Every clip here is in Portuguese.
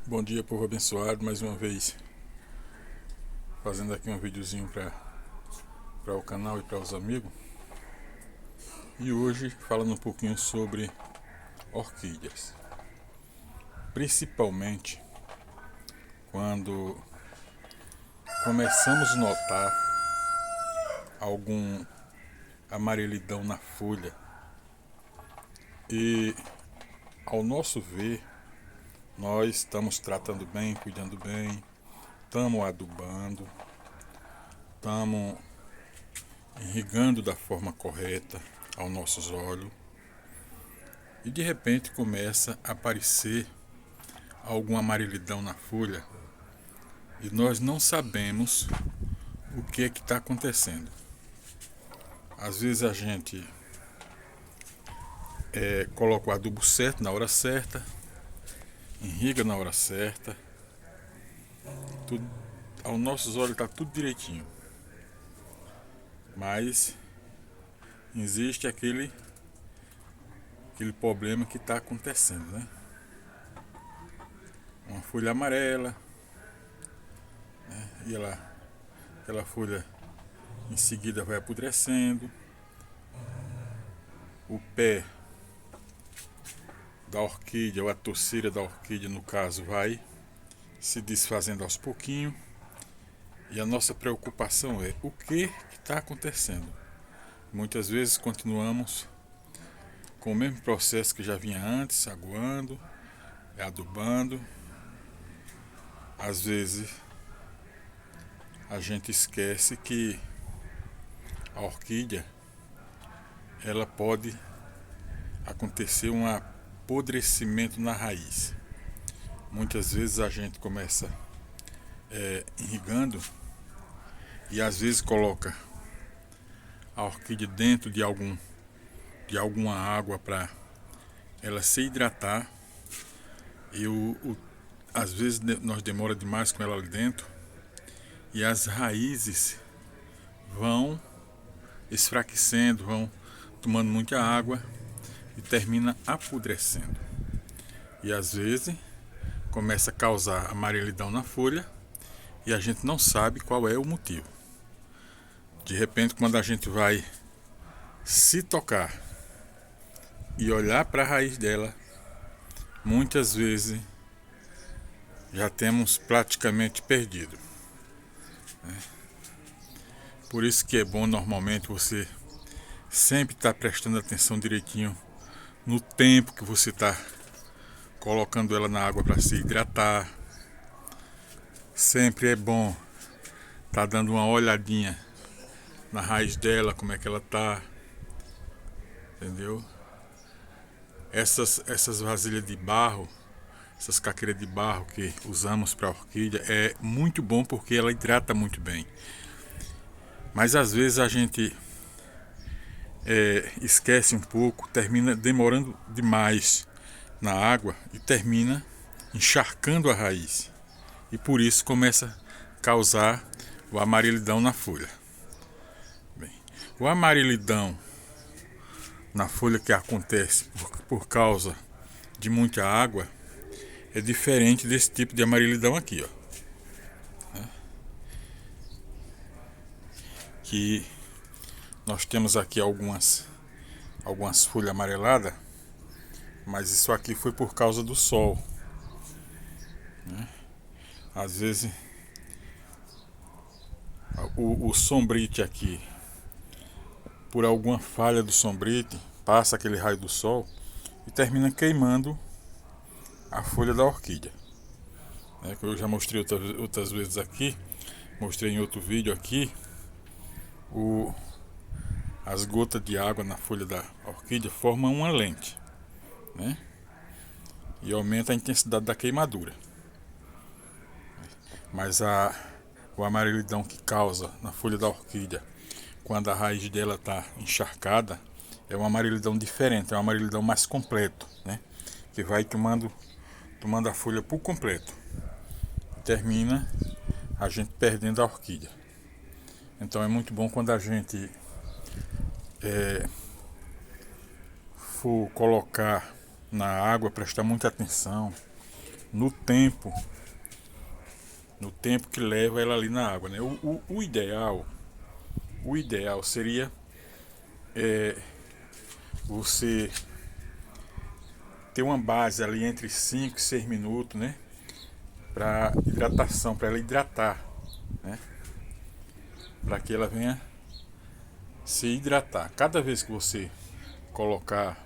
Bom dia, povo abençoado, mais uma vez fazendo aqui um videozinho para o canal e para os amigos. E hoje falando um pouquinho sobre orquídeas, principalmente quando começamos a notar algum amarelidão na folha e, ao nosso ver, nós estamos tratando bem, cuidando bem, estamos adubando, estamos irrigando da forma correta aos nossos olhos, e de repente começa a aparecer alguma amarelidão na folha e nós não sabemos o que é que está acontecendo. Às vezes a gente coloca o adubo certo na hora certa, irriga na hora certa, tudo, aos nossos olhos está tudo direitinho, mas existe aquele problema que está acontecendo, né? Uma folha amarela, e aquela folha em seguida vai apodrecendo, o pé da orquídea, ou a torceira da orquídea no caso, vai se desfazendo aos pouquinhos, e a nossa preocupação é o que está acontecendo. Muitas vezes continuamos com o mesmo processo que já vinha antes, aguando, adubando. Às vezes a gente esquece que a orquídea, ela pode acontecer um apodrecimento na raiz. Muitas vezes a gente começa irrigando e às vezes coloca a orquídea dentro de alguma água para ela se hidratar, e às vezes nós demora demais com ela ali dentro e as raízes vão esfraquecendo, vão tomando muita água e termina apodrecendo. E às vezes começa a causar amarelidão na folha e a gente não sabe qual é o motivo. De repente, quando a gente vai se tocar e olhar para a raiz dela, muitas vezes já temos praticamente perdido. Por isso que é bom normalmente você sempre estar prestando atenção direitinho no tempo que você está colocando ela na água para se hidratar. Sempre é bom estar dando uma olhadinha na raiz dela, como é que ela tá, entendeu? Essas vasilhas de barro, essas caqueiras de barro que usamos para orquídea é muito bom porque ela hidrata muito bem. Mas às vezes a gente esquece um pouco, termina demorando demais na água e termina encharcando a raiz. E por isso começa a causar o amarelidão na folha. Bem, o amarelidão na folha que acontece por causa de muita água é diferente desse tipo de amarelidão aqui, ó. Que nós temos aqui algumas folhas amareladas, mas isso aqui foi por causa do sol, né? Às vezes o sombrite aqui, por alguma falha do sombrite, passa aquele raio do sol e termina queimando a folha da orquídea, né? Que eu já mostrei outras vezes aqui, mostrei em outro vídeo aqui, as gotas de água na folha da orquídea formam uma lente, né? E aumenta a intensidade da queimadura. Mas o amarelidão que causa na folha da orquídea, quando a raiz dela está encharcada, é um amarelidão diferente, é um amarelidão mais completo, né? Que vai tomando a folha por completo. Termina a gente perdendo a orquídea. Então é muito bom quando a gente for colocar na água, prestar muita atenção no tempo que leva ela ali na água, né? O ideal seria você ter uma base ali entre 5 e 6 minutos, né? Para hidratação, para ela hidratar, né? Para que ela venha se hidratar. Cada vez que você colocar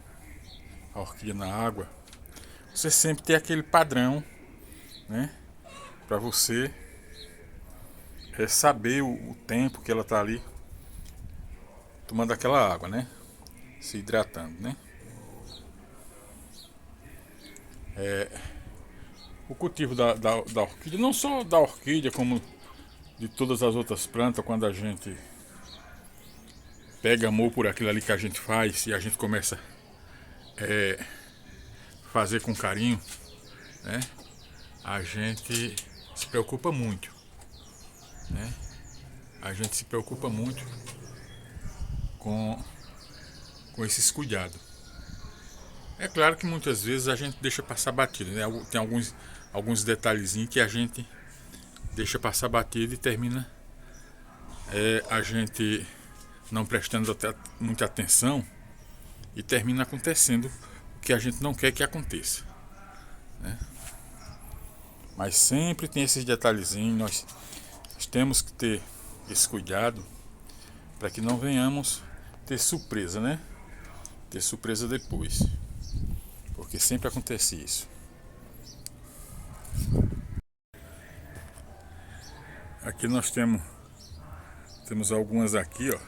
a orquídea na água, você sempre tem aquele padrão, né? Para você saber o tempo que ela tá ali tomando aquela água, né? Se hidratando, né? O cultivo da orquídea, não só da orquídea, como de todas as outras plantas, quando a gente pega amor por aquilo ali que a gente faz e a gente começa a fazer com carinho, né? A gente se preocupa muito, né? A gente se preocupa muito com esses cuidados. É claro que muitas vezes a gente deixa passar batido, né? Tem alguns detalhezinhos que a gente deixa passar batido e termina a gente não prestando muita atenção e termina acontecendo o que a gente não quer que aconteça, né? Mas sempre tem esses detalhezinhos, nós temos que ter esse cuidado para que não venhamos ter surpresa, né? Ter surpresa depois, porque sempre acontece isso. Aqui nós temos algumas aqui, ó,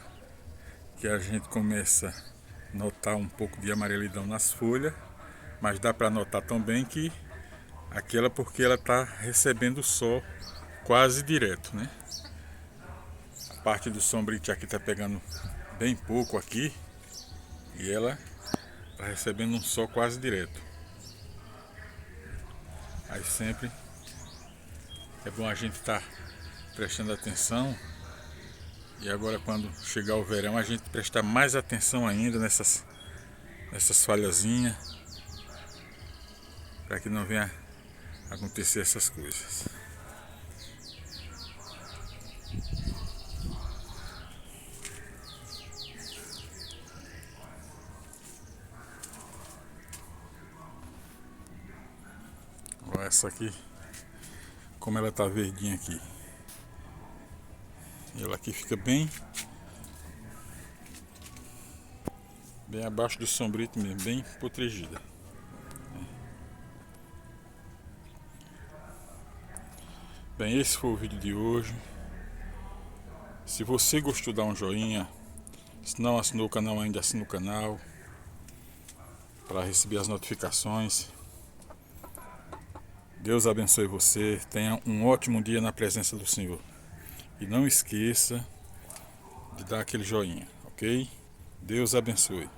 que a gente começa a notar um pouco de amarelidão nas folhas, mas dá para notar também que aquela porque ela está recebendo sol quase direto, né? A parte do sombrite aqui está pegando bem pouco aqui e ela está recebendo um sol quase direto. Aí sempre é bom a gente estar prestando atenção. E agora quando chegar o verão a gente prestar mais atenção ainda nessas falhazinhas, para que não venha acontecer essas coisas. Olha essa aqui, como ela tá verdinha aqui. Ela aqui fica bem abaixo do sombrito mesmo, bem protegida. Bem, esse foi o vídeo de hoje. Se você gostou, dá um joinha. Se não assinou o canal ainda, assina o canal para receber as notificações. Deus abençoe você. Tenha um ótimo dia na presença do Senhor. E não esqueça de dar aquele joinha, ok? Deus abençoe.